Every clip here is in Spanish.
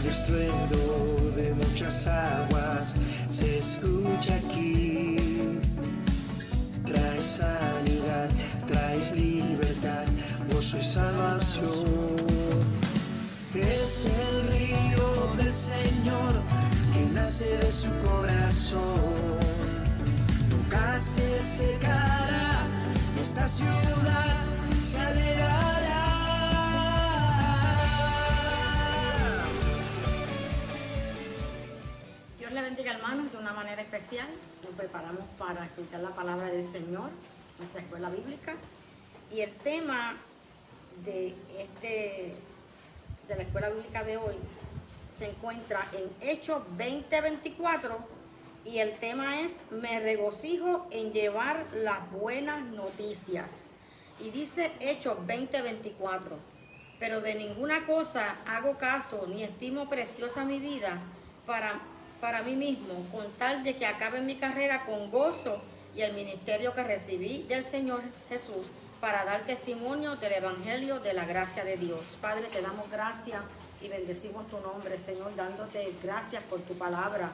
estruendo de muchas aguas se escucha aquí. Traes sanidad, traes libertad, gozo y salvación. Es el río del Señor que nace de su corazón. Nunca se secará, esta ciudad se alegrará. Dios le bendiga, hermanos, de una manera especial. Nos preparamos para escuchar la palabra del Señor, nuestra escuela bíblica. Y el tema de la escuela bíblica de hoy se encuentra en Hechos 20:24 y el tema es: me regocijo en llevar las buenas noticias. Y dice Hechos 20:24: pero de ninguna cosa hago caso ni estimo preciosa mi vida para mí mismo, con tal de que acabe mi carrera con gozo y el ministerio que recibí del Señor Jesús, para dar testimonio del Evangelio de la gracia de Dios. Padre, te damos gracias y bendecimos tu nombre, Señor, dándote gracias por tu palabra,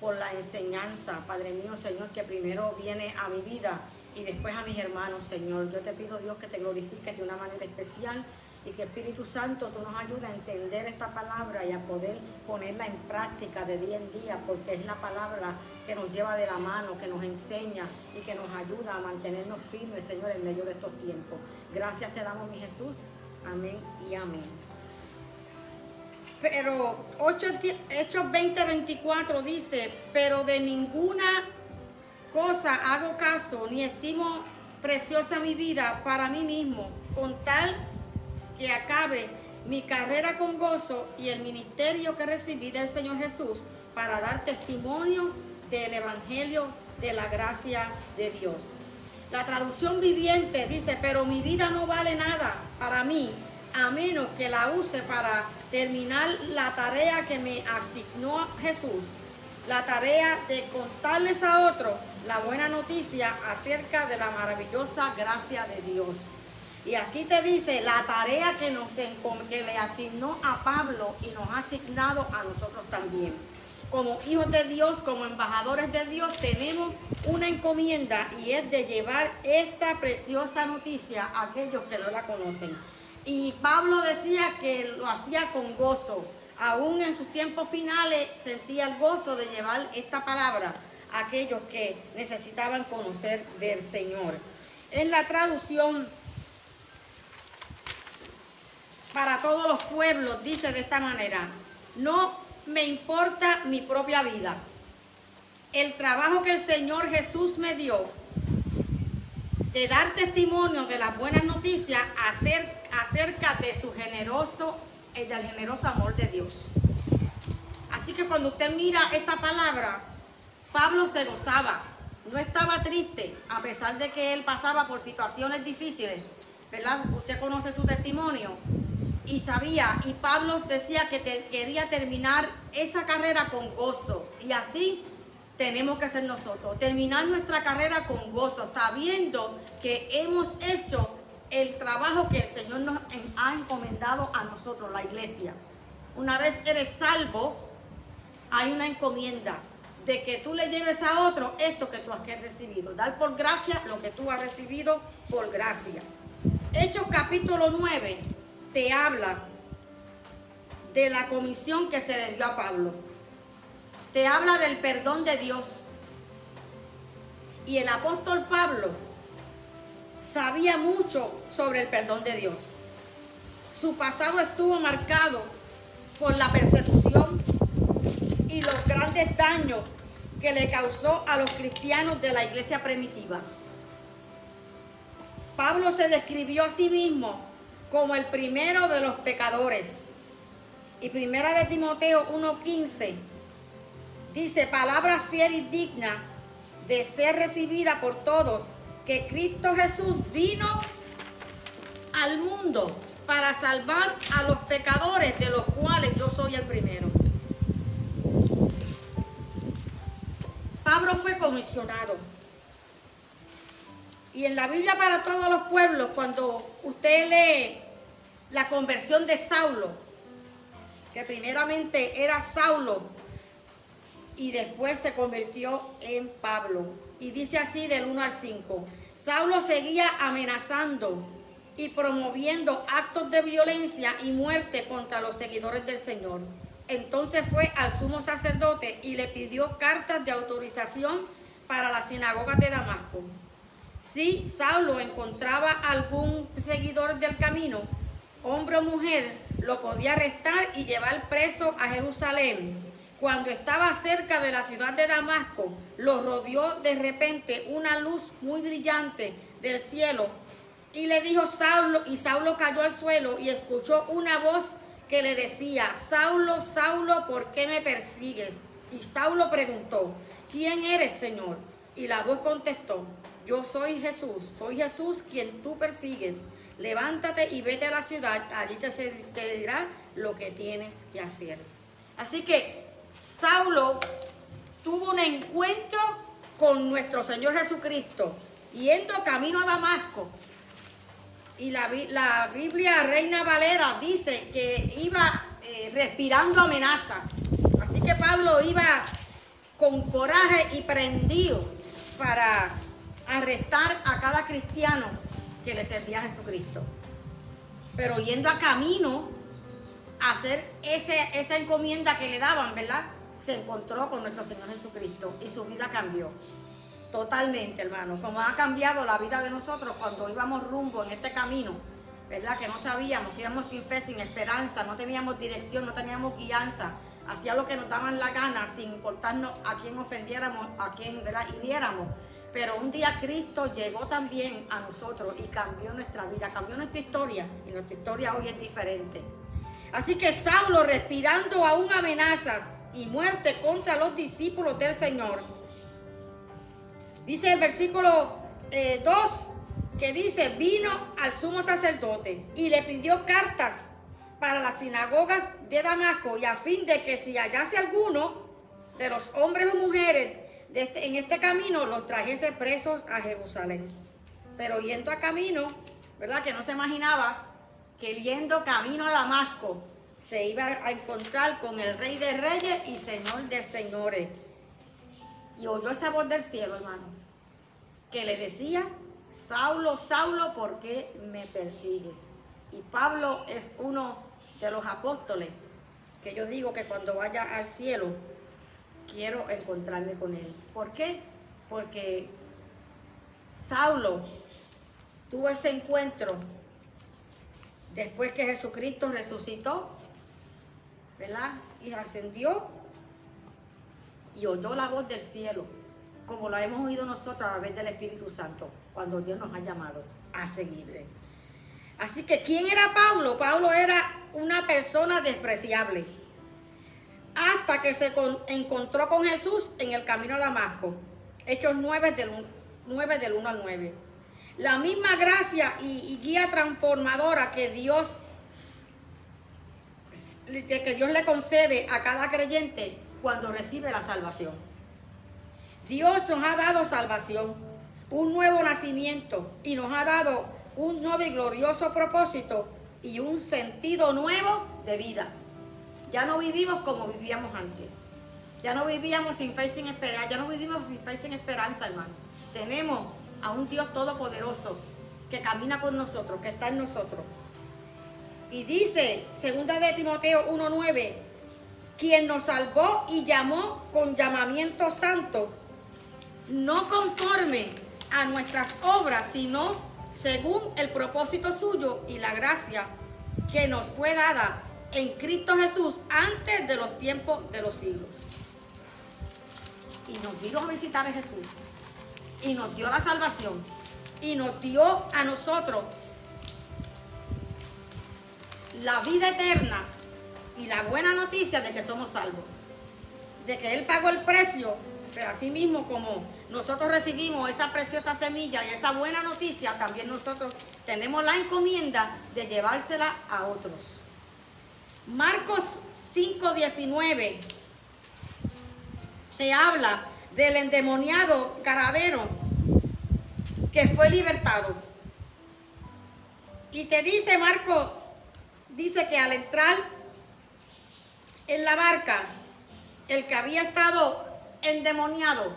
por la enseñanza, Padre mío, Señor, que primero viene a mi vida y después a mis hermanos, Señor. Yo te pido, Dios, que te glorifiques de una manera especial y que Espíritu Santo, tú nos ayudes a entender esta palabra y a poder ponerla en práctica de día en día, porque es la palabra que nos lleva de la mano, que nos enseña y que nos ayuda a mantenernos firmes, Señor, en medio de estos tiempos. Gracias te damos, mi Jesús. Amén y amén. Pero Hechos 20:24 dice: pero de ninguna cosa hago caso, ni estimo preciosa mi vida para mí mismo, con tal que acabe mi carrera con gozo y el ministerio que recibí del Señor Jesús, para dar testimonio del Evangelio de la gracia de Dios. La traducción viviente dice: pero mi vida no vale nada para mí, a menos que la use para terminar la tarea que me asignó Jesús, la tarea de contarles a otros la buena noticia acerca de la maravillosa gracia de Dios. Y aquí te dice la tarea que le asignó a Pablo y nos ha asignado a nosotros también. Como hijos de Dios, como embajadores de Dios, tenemos una encomienda, y es de llevar esta preciosa noticia a aquellos que no la conocen. Y Pablo decía que lo hacía con gozo. Aún en sus tiempos finales sentía el gozo de llevar esta palabra a aquellos que necesitaban conocer del Señor. En la traducción para todos los pueblos dice de esta manera: no me importa mi propia vida. El trabajo que el Señor Jesús me dio de dar testimonio de las buenas noticias acerca de del generoso amor de Dios. Así que cuando usted mira esta palabra, Pablo se gozaba, no estaba triste, a pesar de que él pasaba por situaciones difíciles, ¿verdad? Usted conoce su testimonio. Y Pablo decía que quería terminar esa carrera con gozo. Y así tenemos que ser nosotros, terminar nuestra carrera con gozo, sabiendo que hemos hecho el trabajo que el Señor nos ha encomendado a nosotros, la iglesia. Una vez eres salvo, hay una encomienda de que tú le lleves a otro esto que tú has recibido. Dar por gracia lo que tú has recibido por gracia. Hechos capítulo 9 te habla de la comisión que se le dio a Pablo. Te habla del perdón de Dios. Y el apóstol Pablo sabía mucho sobre el perdón de Dios. Su pasado estuvo marcado por la persecución y los grandes daños que le causó a los cristianos de la iglesia primitiva. Pablo se describió a sí mismo como el primero de los pecadores. Y primera de Timoteo 1:15 dice: palabra fiel y digna de ser recibida por todos, que Cristo Jesús vino al mundo para salvar a los pecadores, de los cuales yo soy el primero. Pablo fue comisionado. Y en la Biblia para todos los pueblos, cuando usted lee la conversión de Saulo, que primeramente era Saulo y después se convirtió en Pablo. Y dice así del 1 al 5. Saulo seguía amenazando y promoviendo actos de violencia y muerte contra los seguidores del Señor. Entonces fue al sumo sacerdote y le pidió cartas de autorización para las sinagogas de Damasco. Si Saulo encontraba algún seguidor del camino, hombre o mujer, lo podía arrestar y llevar preso a Jerusalén. Cuando estaba cerca de la ciudad de Damasco, lo rodeó de repente una luz muy brillante del cielo y le dijo Saulo, y Saulo cayó al suelo y escuchó una voz que le decía: Saulo, Saulo, ¿por qué me persigues? Y Saulo preguntó: ¿quién eres, Señor? Y la voz contestó: yo soy Jesús quien tú persigues. Levántate y vete a la ciudad, allí te dirá lo que tienes que hacer. Así que Saulo tuvo un encuentro con nuestro Señor Jesucristo, yendo camino a Damasco. Y la Biblia Reina Valera dice que iba respirando amenazas. Así que Pablo iba con coraje y prendido para arrestar a cada cristiano que le servía a Jesucristo. Pero yendo a camino a hacer esa encomienda que le daban, ¿verdad? Se encontró con nuestro Señor Jesucristo y su vida cambió totalmente, hermano. Como ha cambiado la vida de nosotros cuando íbamos rumbo en este camino, ¿verdad? Que no sabíamos, que íbamos sin fe, sin esperanza, no teníamos dirección, no teníamos guianza, hacía lo que nos daban la gana sin importarnos a quién ofendiéramos, a quién, ¿verdad?, hiriéramos. Pero un día Cristo llegó también a nosotros y cambió nuestra vida, cambió nuestra historia, y nuestra historia hoy es diferente. Así que Saulo, respirando aún amenazas y muerte contra los discípulos del Señor, dice el versículo 2, que dice: vino al sumo sacerdote y le pidió cartas para las sinagogas de Damasco, y a fin de que si hallase alguno de los hombres o mujeres en este camino, los trajese presos a Jerusalén. Pero yendo a camino, ¿verdad?, que no se imaginaba que yendo camino a Damasco se iba a encontrar con el Rey de Reyes y Señor de Señores. Y oyó esa voz del cielo, hermano, que le decía: Saulo, Saulo, ¿por qué me persigues? Y Pablo es uno de los apóstoles que yo digo que cuando vaya al cielo quiero encontrarme con él. ¿Por qué? Porque Saulo tuvo ese encuentro después que Jesucristo resucitó, ¿verdad?, y ascendió, y oyó la voz del cielo, como lo hemos oído nosotros a través del Espíritu Santo, cuando Dios nos ha llamado a seguirle. Así que, ¿quién era Pablo? Pablo era una persona despreciable, hasta que se encontró con Jesús en el camino a Damasco. Hechos 9 del 1 al 9. La misma gracia y guía transformadora que Dios le concede a cada creyente cuando recibe la salvación. Dios nos ha dado salvación, un nuevo nacimiento, y nos ha dado un nuevo y glorioso propósito y un sentido nuevo de vida. Ya no vivimos como vivíamos antes. Ya no vivíamos sin fe y sin esperanza. Ya no vivimos sin fe y sin esperanza, hermano. Tenemos a un Dios todopoderoso que camina con nosotros, que está en nosotros. Y dice, 2 de Timoteo 1:9, quien nos salvó y llamó con llamamiento santo, no conforme a nuestras obras, sino según el propósito suyo y la gracia que nos fue dada en Cristo Jesús antes de los tiempos de los siglos. Y nos vino a visitar a Jesús, y nos dio la salvación, y nos dio a nosotros la vida eterna y la buena noticia de que somos salvos, de que Él pagó el precio. Pero así mismo como nosotros recibimos esa preciosa semilla y esa buena noticia, también nosotros tenemos la encomienda de llevársela a otros. Marcos 5:19 te habla del endemoniado Gadareno que fue libertado. Y te dice, Marcos, dice que al entrar En la barca, el que había estado endemoniado,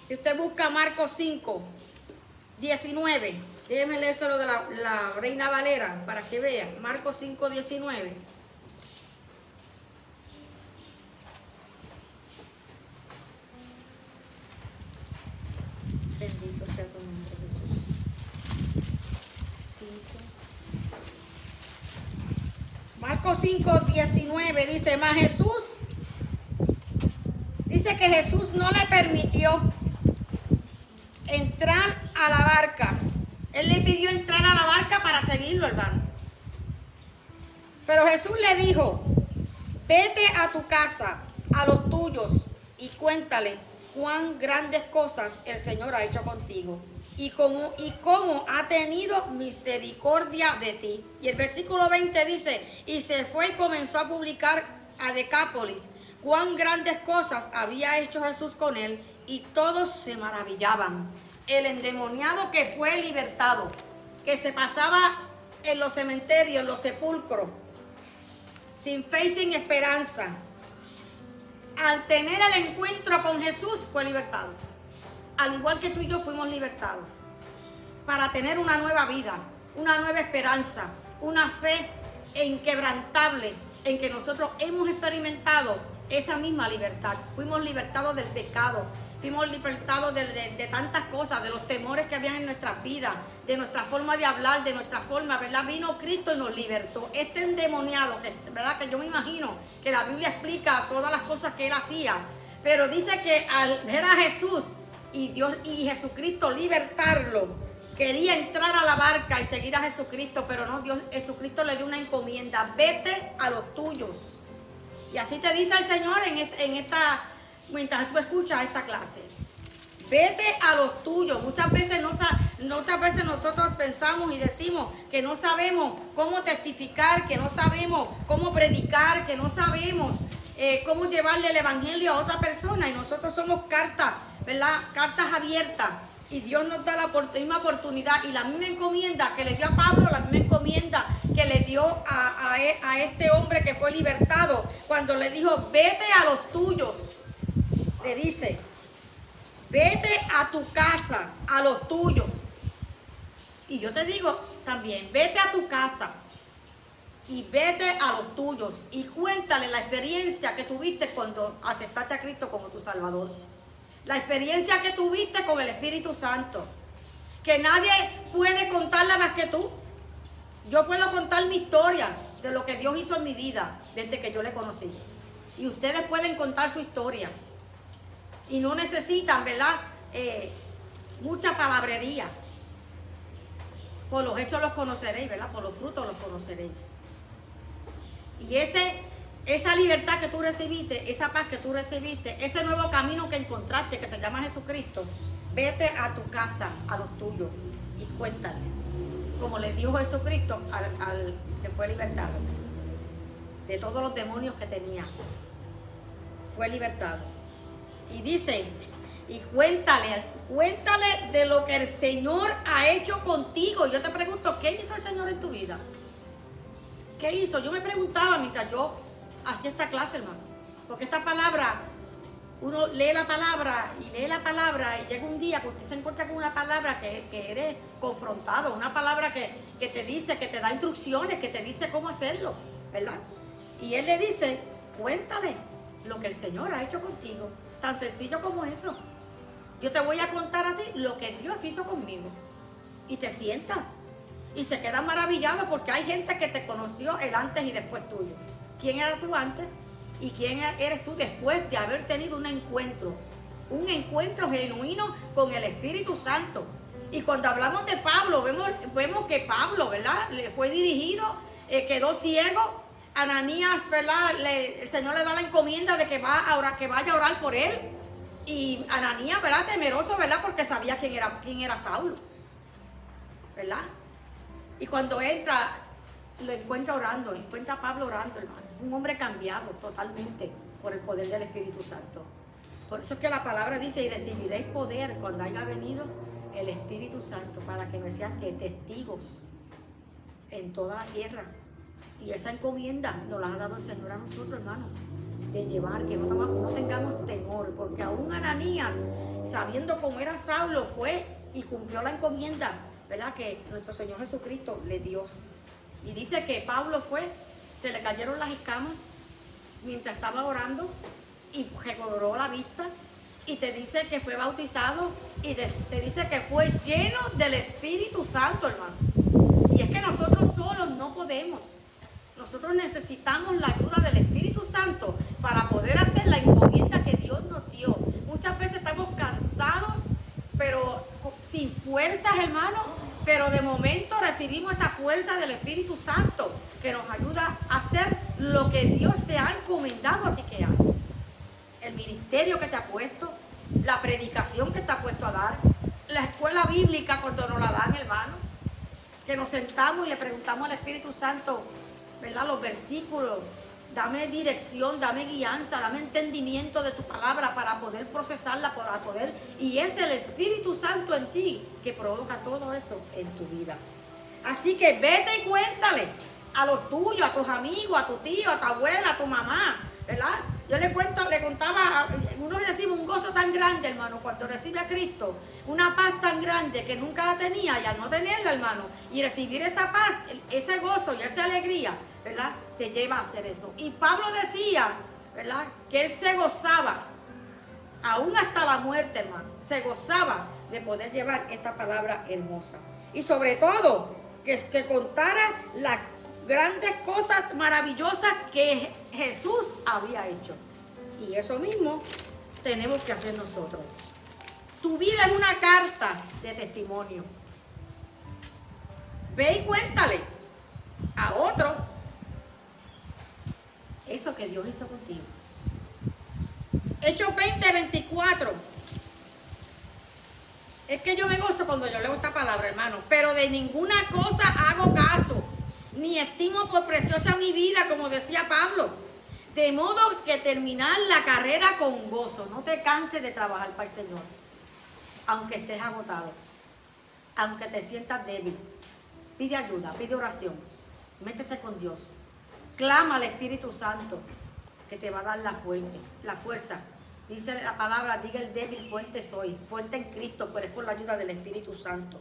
si usted busca Marcos 5, 19, déjeme leérselo de la Reina Valera para que vea. Marcos 5, 19. Bendito sea tu nombre, Jesús. 5. Marcos 5, 19 dice, mas Jesús, dice que Jesús no le permitió entrar a la barca. Él le pidió entrar a la barca para seguirlo, hermano. Pero Jesús le dijo, vete a tu casa, a los tuyos, y cuéntale cuán grandes cosas el Señor ha hecho contigo y cómo ha tenido misericordia de ti. Y el versículo 20 dice, y se fue y comenzó a publicar a Decápolis cuán grandes cosas había hecho Jesús con él, y todos se maravillaban. El endemoniado que fue libertado, que se pasaba en los cementerios, en los sepulcros, sin fe y sin esperanza, al tener el encuentro con Jesús fue libertado. Al igual que tú y yo fuimos libertados, para tener una nueva vida, una nueva esperanza, una fe inquebrantable en que nosotros hemos experimentado esa misma libertad. Fuimos libertados del pecado, fuimos libertados de tantas cosas, de los temores que habían en nuestras vidas, de nuestra forma de hablar, de nuestra forma, ¿verdad? Vino Cristo y nos libertó. Este endemoniado, ¿verdad? Que yo me imagino que la Biblia explica todas las cosas que él hacía, pero dice que al ver a Jesús y Dios y Jesucristo libertarlo, quería entrar a la barca y seguir a Jesucristo, pero no, Jesucristo le dio una encomienda: vete a los tuyos. Y así te dice el Señor mientras tú escuchas esta clase. Vete a los tuyos. Muchas veces nosotros pensamos y decimos que no sabemos cómo testificar, que no sabemos cómo predicar, que no sabemos cómo llevarle el evangelio a otra persona, y nosotros somos cartas, ¿verdad? Cartas abiertas, y Dios nos da la misma oportunidad y la misma encomienda que le dio a Pablo, la misma encomienda que le dio a este hombre que fue libertado, cuando le dijo: vete a los tuyos. Le dice: vete a tu casa, a los tuyos. Y yo te digo también, vete a tu casa y vete a los tuyos y cuéntale la experiencia que tuviste cuando aceptaste a Cristo como tu Salvador. La experiencia que tuviste con el Espíritu Santo, que nadie puede contarla más que tú. Yo puedo contar mi historia de lo que Dios hizo en mi vida desde que yo le conocí, y ustedes pueden contar su historia. Y no necesitan, ¿verdad? Mucha palabrería. Por los hechos los conoceréis, ¿verdad? Por los frutos los conoceréis. Y esa libertad que tú recibiste, esa paz que tú recibiste, ese nuevo camino que encontraste, que se llama Jesucristo, vete a tu casa, a los tuyos, y cuéntales. Como le dijo Jesucristo al que fue libertado de todos los demonios que tenía. Fue libertado. Y dice, y cuéntale de lo que el Señor ha hecho contigo. Yo te pregunto, ¿qué hizo el Señor en tu vida? ¿Qué hizo? Yo me preguntaba mientras yo hacía esta clase, hermano. Porque esta palabra, uno lee la palabra y llega un día que usted se encuentra con una palabra que eres confrontado, una palabra que te dice, que te da instrucciones, que te dice cómo hacerlo, ¿verdad? Y él le dice: cuéntale lo que el Señor ha hecho contigo. Tan sencillo como eso. Yo te voy a contar a ti lo que Dios hizo conmigo. Y te sientas y se quedan maravillados, porque hay gente que te conoció el antes y después tuyo. ¿Quién eras tú antes y quién eres tú después de haber tenido un encuentro genuino con el Espíritu Santo? Y cuando hablamos de Pablo, vemos que Pablo, ¿verdad?, le fue dirigido, quedó ciego. Ananías, ¿verdad?, el Señor le da la encomienda de que vaya a orar por él. Y Ananías, ¿verdad?, temeroso, ¿verdad?, porque sabía quién era Saulo, ¿verdad? Y cuando entra, lo encuentra orando, encuentra a Pablo orando, hermano. Un hombre cambiado totalmente por el poder del Espíritu Santo. Por eso es que la palabra dice: y recibiréis poder cuando haya venido el Espíritu Santo, para que me sean testigos en toda la tierra. Y esa encomienda nos la ha dado el Señor a nosotros, hermano, de llevar, que no tengamos temor, porque aún Ananías, sabiendo cómo era Saulo, fue y cumplió la encomienda, ¿verdad?, que nuestro Señor Jesucristo le dio. Y dice que Pablo se le cayeron las escamas mientras estaba orando y recobró la vista, y te dice que fue bautizado, y te dice que fue lleno del Espíritu Santo, hermano. Y es que nosotros solos no podemos. Nosotros necesitamos la ayuda del Espíritu Santo para poder hacer la encomienda que Dios nos dio. Muchas veces estamos cansados, pero sin fuerzas, hermano, pero de momento recibimos esa fuerza del Espíritu Santo que nos ayuda a hacer lo que Dios te ha encomendado a ti que hagas. El ministerio que te ha puesto, la predicación que te ha puesto a dar, la escuela bíblica cuando nos la dan, hermano, que nos sentamos y le preguntamos al Espíritu Santo, ¿verdad?, los versículos, dame dirección, dame guianza, dame entendimiento de tu palabra para poder procesarla, para poder, y es el Espíritu Santo en ti que provoca todo eso en tu vida. Así que vete y cuéntale a los tuyos, a tus amigos, a tu tío, a tu abuela, a tu mamá, ¿verdad? Yo le contaba, uno recibe un gozo tan grande, hermano, cuando recibe a Cristo, una paz tan grande que nunca la tenía, y al no tenerla, hermano, y recibir esa paz, ese gozo y esa alegría, ¿verdad?, te lleva a hacer eso. Y Pablo decía, ¿verdad?, que él se gozaba, aún hasta la muerte, hermano, se gozaba de poder llevar esta palabra hermosa. Y sobre todo, que contara las grandes cosas maravillosas que Jesús había hecho. Y eso mismo tenemos que hacer nosotros. Tu vida es una carta de testimonio. Ve y cuéntale a otro eso que Dios hizo contigo. Hechos 20:24. Es que yo me gozo cuando yo leo esta palabra, hermano, pero de ninguna cosa hago caso, ni estimo por preciosa mi vida, como decía Pablo, de modo que terminar la carrera con gozo. No te canses de trabajar para el Señor, aunque estés agotado, aunque te sientas débil. Pide ayuda, pide oración, métete con Dios, clama al Espíritu Santo, que te va a dar la fuerza. Dice la palabra, diga el débil, fuerte soy, fuerte en Cristo, pero es por la ayuda del Espíritu Santo.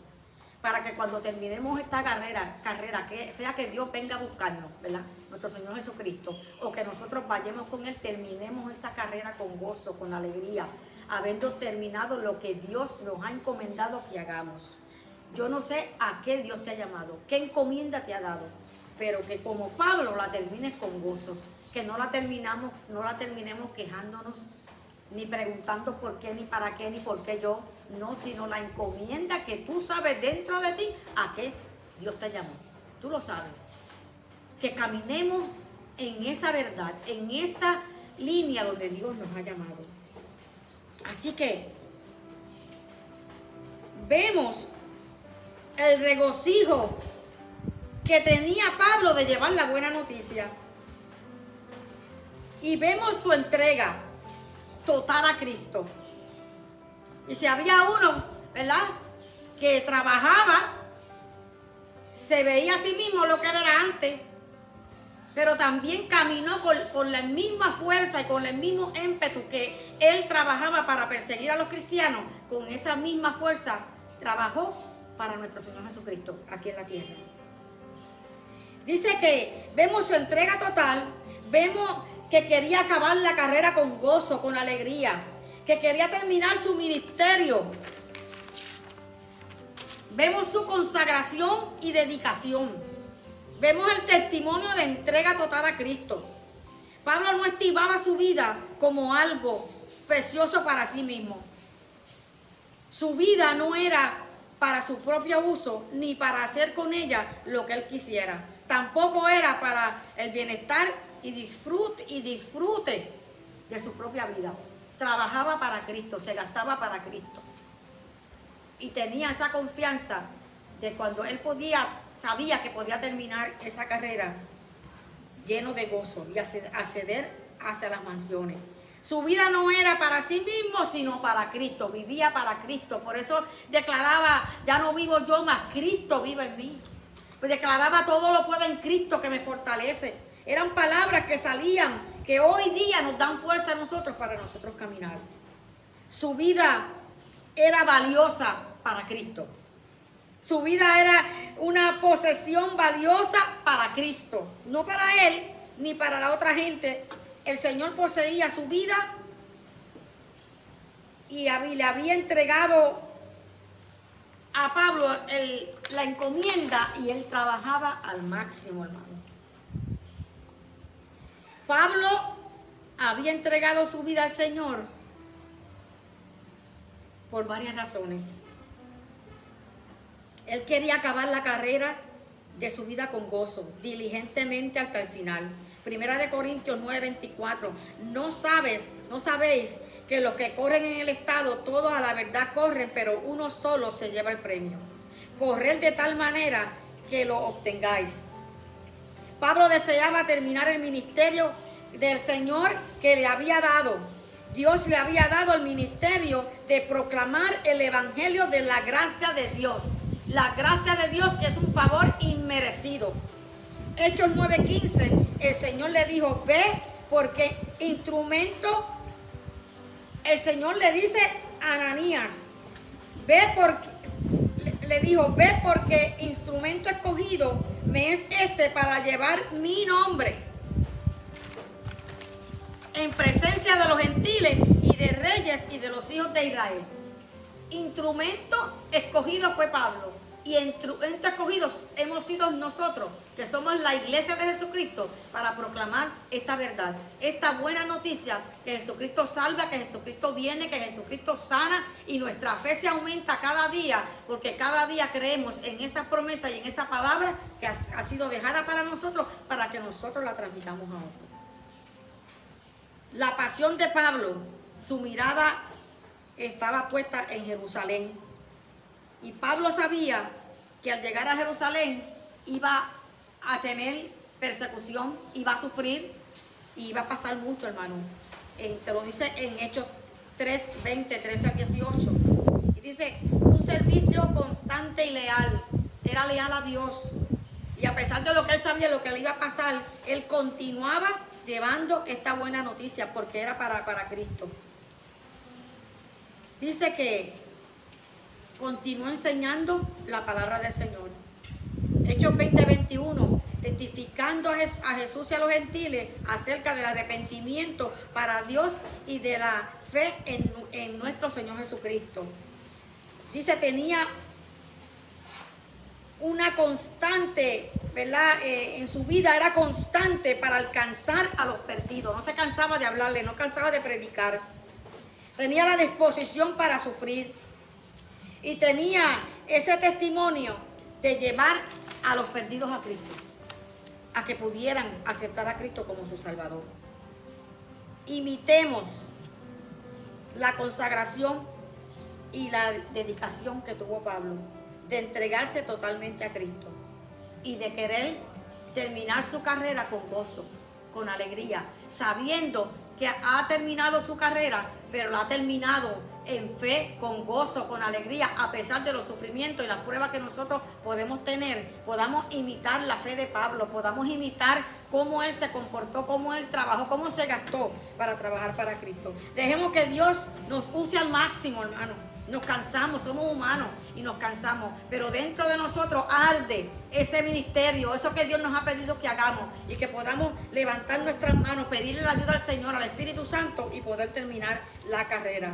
Para que cuando terminemos esta carrera, que sea que Dios venga a buscarnos, ¿verdad?, nuestro Señor Jesucristo, o que nosotros vayamos con Él, terminemos esa carrera con gozo, con alegría, habiendo terminado lo que Dios nos ha encomendado que hagamos. Yo no sé a qué Dios te ha llamado, qué encomienda te ha dado, pero que como Pablo la termines con gozo, que no la terminemos quejándonos, ni preguntando por qué, ni para qué, ni por qué yo, no, sino la encomienda que tú sabes dentro de ti a qué Dios te llamó. Tú lo sabes. Que caminemos en esa verdad, en esa línea donde Dios nos ha llamado. Así que vemos el regocijo que tenía Pablo de llevar la buena noticia. Y vemos su entrega total a Cristo. Y si había uno, ¿verdad?, que trabajaba, se veía a sí mismo lo que era antes, pero también caminó con la misma fuerza y con el mismo ímpetu que él trabajaba para perseguir a los cristianos, con esa misma fuerza trabajó para nuestro Señor Jesucristo aquí en la tierra. Dice que vemos su entrega total, vemos que quería acabar la carrera con gozo, con alegría, que quería terminar su ministerio. Vemos su consagración y dedicación. Vemos el testimonio de entrega total a Cristo. Pablo no estimaba su vida como algo precioso para sí mismo. Su vida no era para su propio uso, ni para hacer con ella lo que él quisiera. Tampoco era para el bienestar y disfrute de su propia vida. Trabajaba para Cristo, se gastaba para Cristo. Y tenía esa confianza de cuando él sabía que podía terminar esa carrera lleno de gozo y acceder hacia las mansiones. Su vida no era para sí mismo, sino para Cristo. Vivía para Cristo. Por eso declaraba, ya no vivo yo, mas Cristo vive en mí. declaraba todo lo puedo en Cristo que me fortalece. Eran palabras que salían, que hoy día nos dan fuerza a nosotros para nosotros caminar. Su vida era valiosa para Cristo. Su vida era una posesión valiosa para Cristo, no para él ni para la otra gente. El Señor poseía su vida y le había entregado a Pablo la encomienda y él trabajaba al máximo, hermano. Pablo había entregado su vida al Señor por varias razones. Él quería acabar la carrera de su vida con gozo, diligentemente hasta el final. Primera de Corintios 9:24. No sabéis que los que corren en el estado, todos a la verdad corren, pero uno solo se lleva el premio. Corred de tal manera que lo obtengáis. Pablo deseaba terminar el ministerio del Señor que le había dado. Dios le había dado el ministerio de proclamar el evangelio de la gracia de Dios. La gracia de Dios, que es un favor inmerecido. Hechos 9:15, el Señor le dijo, ve porque instrumento, el Señor le dice a Ananías, le dijo, ve porque instrumento escogido me es este para llevar mi nombre en presencia de los gentiles y de reyes y de los hijos de Israel. Instrumento escogido fue Pablo. Y instrumentos escogidos hemos sido nosotros, que somos la iglesia de Jesucristo, para proclamar esta verdad, esta buena noticia, que Jesucristo salva, que Jesucristo viene, que Jesucristo sana, y nuestra fe se aumenta cada día, porque cada día creemos en esa promesa y en esa palabra que ha sido dejada para nosotros, para que nosotros la transmitamos a otros. La pasión de Pablo, su mirada estaba puesta en Jerusalén. Y Pablo sabía que al llegar a Jerusalén iba a tener persecución, iba a sufrir y iba a pasar mucho, hermano. Te lo dice en Hechos 3:20, 13 al 18. Y dice, un servicio constante y leal. Era leal a Dios. Y a pesar de lo que él sabía, lo que le iba a pasar, él continuaba llevando esta buena noticia porque era para Cristo. Dice que continuó enseñando la palabra del Señor. Hechos 20:21, testificando a Jesús y a los gentiles acerca del arrepentimiento para Dios y de la fe en nuestro Señor Jesucristo. Dice, tenía una constante, ¿verdad? En su vida era constante para alcanzar a los perdidos. No se cansaba de hablarle, no cansaba de predicar. Tenía la disposición para sufrir. Y tenía ese testimonio de llevar a los perdidos a Cristo, a que pudieran aceptar a Cristo como su Salvador. Imitemos la consagración y la dedicación que tuvo Pablo, de entregarse totalmente a Cristo y de querer terminar su carrera con gozo, con alegría, sabiendo que ha terminado su carrera, pero la ha terminado en fe, con gozo, con alegría, a pesar de los sufrimientos y las pruebas que nosotros podemos tener. Podamos imitar la fe de Pablo, podamos imitar cómo él se comportó, cómo él trabajó, cómo se gastó para trabajar para Cristo. Dejemos que Dios nos use al máximo, hermano. Nos cansamos, somos humanos y nos cansamos, pero dentro de nosotros arde ese ministerio, eso que Dios nos ha pedido que hagamos, y que podamos levantar nuestras manos, pedirle la ayuda al Señor, al Espíritu Santo, y poder terminar la carrera.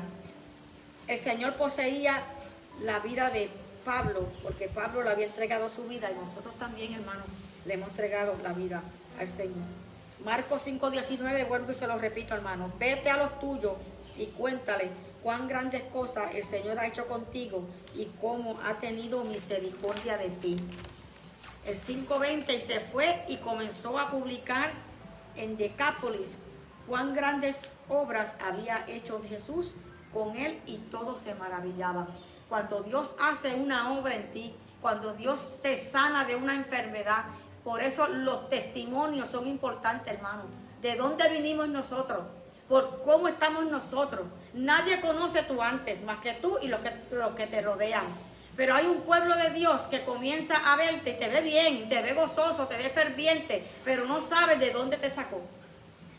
El Señor poseía la vida de Pablo, porque Pablo le había entregado su vida, y nosotros también, hermanos, le hemos entregado la vida al Señor. Marcos 5:19, vuelvo y se lo repito, hermanos. Vete a los tuyos y cuéntale cuán grandes cosas el Señor ha hecho contigo y cómo ha tenido misericordia de ti. El 5:20, y se fue y comenzó a publicar en Decápolis cuán grandes obras había hecho Jesús con él, y todos se maravillaban. Cuando Dios hace una obra en ti, cuando Dios te sana de una enfermedad, por eso los testimonios son importantes, hermano. ¿De dónde vinimos nosotros? Por cómo estamos nosotros. Nadie conoce tu antes más que tú y los que te rodean. Pero hay un pueblo de Dios que comienza a verte y te ve bien, te ve gozoso, te ve ferviente, pero no sabe de dónde te sacó,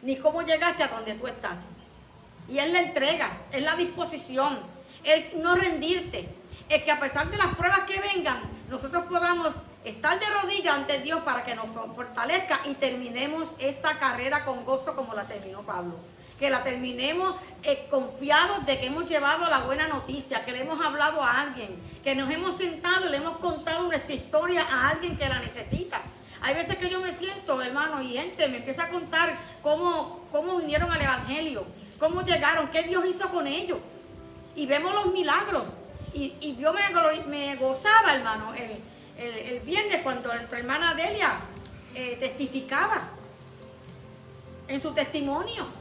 ni cómo llegaste a donde tú estás. Y es la entrega, es la disposición, el no rendirte, el que a pesar de las pruebas que vengan, nosotros podamos estar de rodillas ante Dios para que nos fortalezca y terminemos esta carrera con gozo como la terminó Pablo. Que la terminemos confiados de que hemos llevado la buena noticia, que le hemos hablado a alguien, que nos hemos sentado y le hemos contado nuestra historia a alguien que la necesita. Hay veces que yo me siento, hermano, y gente me empieza a contar cómo vinieron al Evangelio, cómo llegaron, qué Dios hizo con ellos. Y vemos los milagros. Y yo me gozaba, hermano, el viernes cuando nuestra hermana Delia testificaba en su testimonio.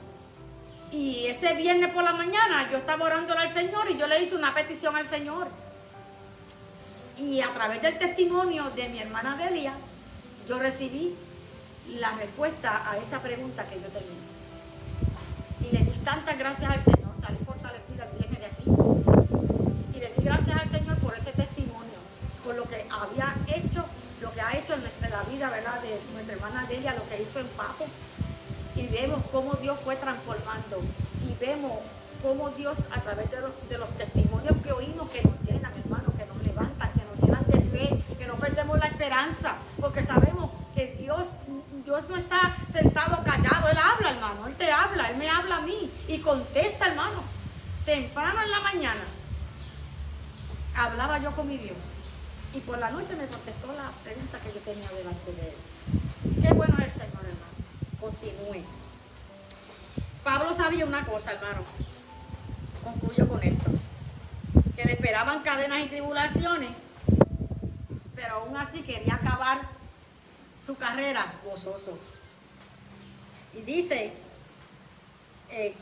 Y ese viernes por la mañana yo estaba orándole al Señor y yo le hice una petición al Señor. Y a través del testimonio de mi hermana Delia, yo recibí la respuesta a esa pregunta que yo tenía. Y le di tantas gracias al Señor, salí fortalecida el viernes de aquí. Y le di gracias al Señor por ese testimonio, por lo que había hecho, lo que ha hecho en la vida, ¿verdad?, de nuestra hermana Delia, lo que hizo en Papo. Y vemos cómo Dios fue transformando. Y vemos cómo Dios, a través de los testimonios que oímos, que nos llenan, hermanos, que nos levantan, que nos llenan de fe, que no perdemos la esperanza, porque sabemos que Dios no está sentado callado. Él habla, hermano, Él te habla, Él me habla a mí y contesta, hermano. Temprano en la mañana hablaba yo con mi Dios y por la noche me contestó la pregunta que yo tenía delante de Él. Qué bueno es el Señor, hermano. Continúe. Pablo sabía una cosa, hermano. Concluyo con esto. Que le esperaban cadenas y tribulaciones, pero aún así quería acabar su carrera gozoso. Y dice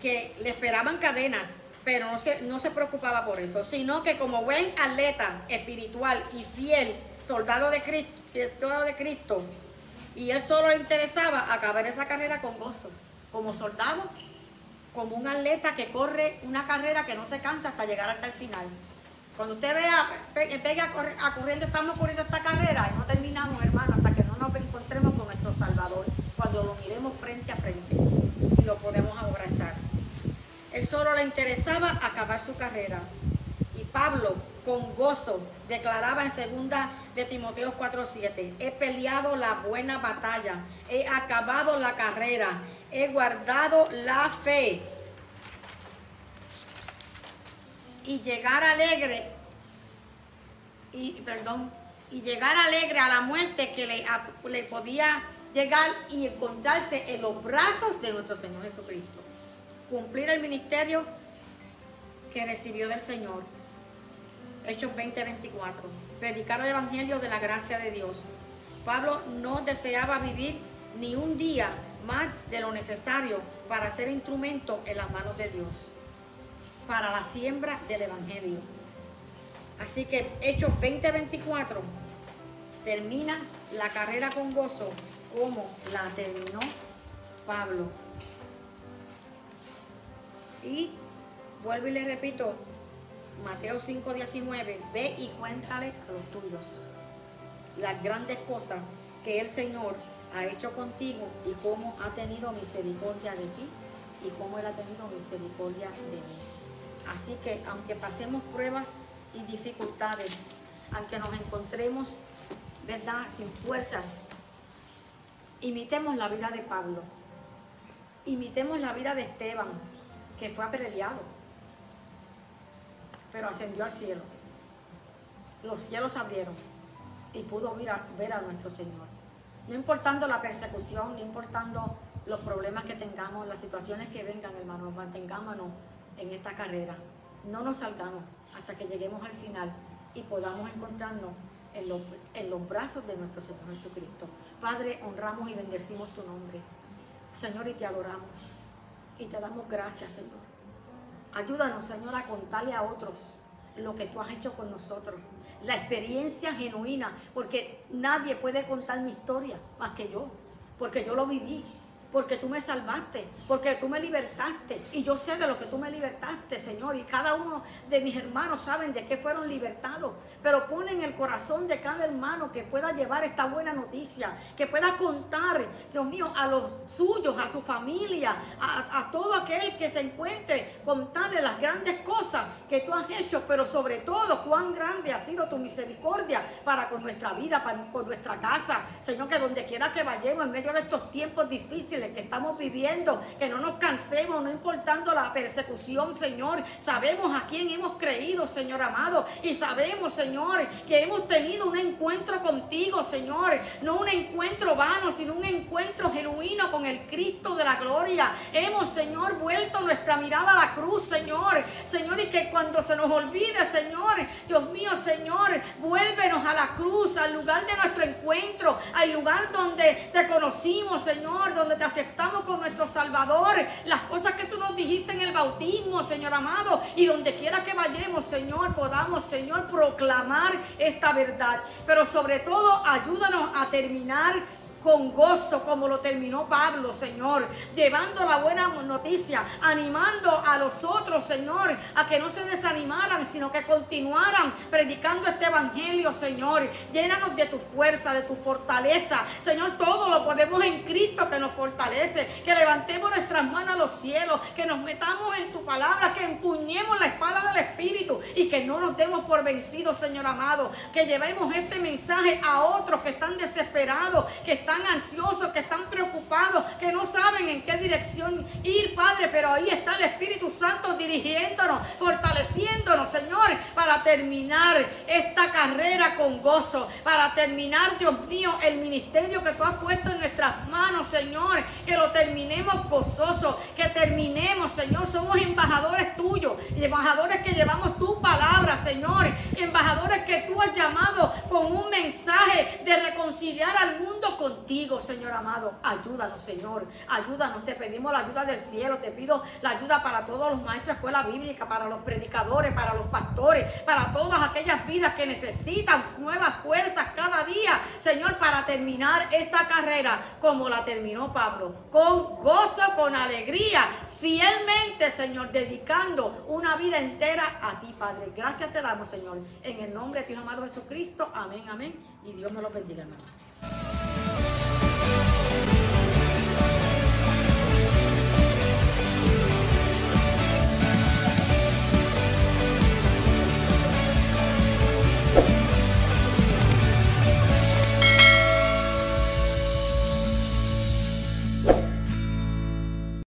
que le esperaban cadenas, pero no se preocupaba por eso, sino que como buen atleta espiritual y fiel soldado de Cristo, y él solo le interesaba acabar esa carrera con gozo, como soldado, como un atleta que corre una carrera que no se cansa hasta llegar hasta el final. Cuando usted vea, pega corriendo, estamos corriendo esta carrera y no terminamos, hermano, hasta que no nos encontremos con nuestro Salvador, cuando lo miremos frente a frente y lo podemos abrazar. Él solo le interesaba acabar su carrera. Y Pablo, con gozo, declaraba en 2 de Timoteo 4:7, he peleado la buena batalla, he acabado la carrera, he guardado la fe. Y llegar alegre a la muerte que le podía llegar y encontrarse en los brazos de nuestro Señor Jesucristo. Cumplir el ministerio que recibió del Señor. Hechos 20:24. Predicar el evangelio de la gracia de Dios. Pablo no deseaba vivir ni un día más de lo necesario para ser instrumento en las manos de Dios, para la siembra del evangelio. Así que Hechos 20:24 termina la carrera con gozo como la terminó Pablo. Y vuelvo y le repito, Mateo 5:19, ve y cuéntale a los tuyos las grandes cosas que el Señor ha hecho contigo y cómo ha tenido misericordia de ti y cómo Él ha tenido misericordia de mí. Así que aunque pasemos pruebas y dificultades, aunque nos encontremos, ¿verdad?, sin fuerzas, imitemos la vida de Pablo, imitemos la vida de Esteban, que fue apedreado, pero ascendió al cielo. Los cielos abrieron y pudo ver a nuestro Señor. No importando la persecución, no importando los problemas que tengamos, las situaciones que vengan, hermanos, mantengámonos en esta carrera. No nos salgamos hasta que lleguemos al final y podamos encontrarnos en los brazos de nuestro Señor Jesucristo. Padre, honramos y bendecimos tu nombre, Señor, y te adoramos y te damos gracias, Señor. Ayúdanos, Señor, a contarle a otros lo que tú has hecho con nosotros, la experiencia genuina, porque nadie puede contar mi historia más que yo, porque yo lo viví, porque tú me salvaste, porque tú me libertaste, y yo sé de lo que tú me libertaste, Señor, y cada uno de mis hermanos saben de qué fueron libertados, pero pon en el corazón de cada hermano que pueda llevar esta buena noticia, que pueda contar, Dios mío, a los suyos, a su familia, a todo aquel que se encuentre, contarle las grandes cosas que tú has hecho, pero sobre todo cuán grande ha sido tu misericordia para con nuestra vida, con nuestra casa, Señor, que donde quiera que vayamos en medio de estos tiempos difíciles que estamos viviendo, que no nos cansemos, no importando la persecución, Señor, sabemos a quién hemos creído, Señor amado, y sabemos, Señor, que hemos tenido un encuentro contigo, Señor, no un encuentro vano, sino un encuentro genuino con el Cristo de la gloria. Hemos, Señor, vuelto nuestra mirada a la cruz, Señor, y que cuando se nos olvide, Señor, Dios mío, Señor, vuélvenos a la cruz, al lugar de nuestro encuentro, al lugar donde te conocimos, Señor, donde te aceptamos con nuestro Salvador, las cosas que tú nos dijiste en el bautismo, Señor amado, y donde quiera que vayamos, Señor, podamos, Señor, proclamar esta verdad, pero sobre todo ayúdanos a terminar con gozo como lo terminó Pablo, Señor, llevando la buena noticia, animando a los otros, Señor, a que no se desanimaran, sino que continuaran predicando este evangelio, Señor. Llénanos de tu fuerza, de tu fortaleza, Señor. Todo lo podemos en Cristo que nos fortalece. Que levantemos nuestras manos a los cielos, que nos metamos en tu palabra, que empuñemos la espada del Espíritu y que no nos demos por vencidos, Señor amado. Que llevemos este mensaje a otros que están desesperados, que están ansiosos, que están preocupados, que no saben en qué dirección ir, Padre, pero ahí está el Espíritu Santo dirigiéndonos, fortaleciéndonos, Señor, para terminar esta carrera con gozo, para terminar, Dios mío, el ministerio que tú has puesto en nuestras manos, Señor, que lo terminemos gozosos, que terminemos, Señor, somos embajadores tuyos, y embajadores que llevamos tu palabra, Señor, y embajadores que tú has llamado con un mensaje de reconciliar al mundo contigo, Señor amado. Ayúdanos, Señor, ayúdanos, te pedimos la ayuda del cielo, te pido la ayuda para todos los maestros de escuela bíblica, para los predicadores, para los pastores, para todas aquellas vidas que necesitan nuevas fuerzas cada día, Señor, para terminar esta carrera como la terminó Pablo, con gozo, con alegría, fielmente, Señor, dedicando una vida entera a ti, Padre. Gracias te damos, Señor, en el nombre de tu amado Jesucristo. Amén, amén, y Dios me lo bendiga, hermano.